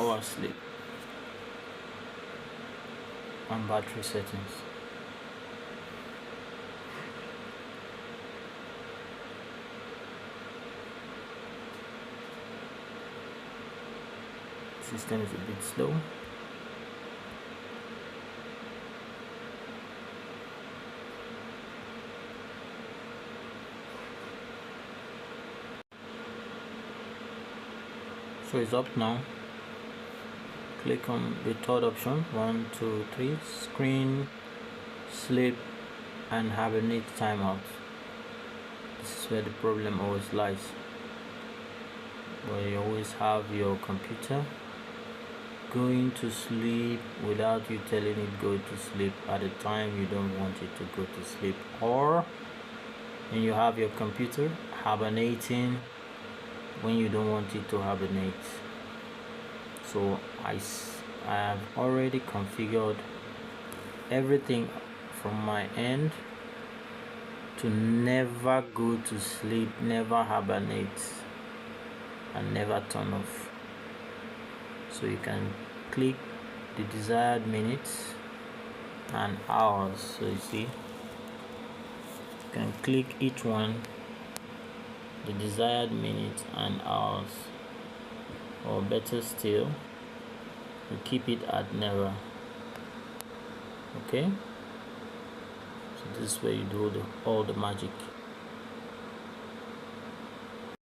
hour sleep and battery settings. System is a bit slow. So it's up now. Click on the third option, 1 2 3, screen, sleep and hibernate timeout. This is where the problem always lies, where you always have your computer going to sleep without you telling it go to sleep at a time you don't want it to go to sleep, or when you have your computer hibernating when you don't want it to hibernate. So I have already configured everything from my end to never go to sleep, never hibernate, and never turn off. So you can click the desired minutes and hours. So you see, you can click each one, the desired minutes and hours, or better still, you keep it at never. Okay, so this is where you do all the magic.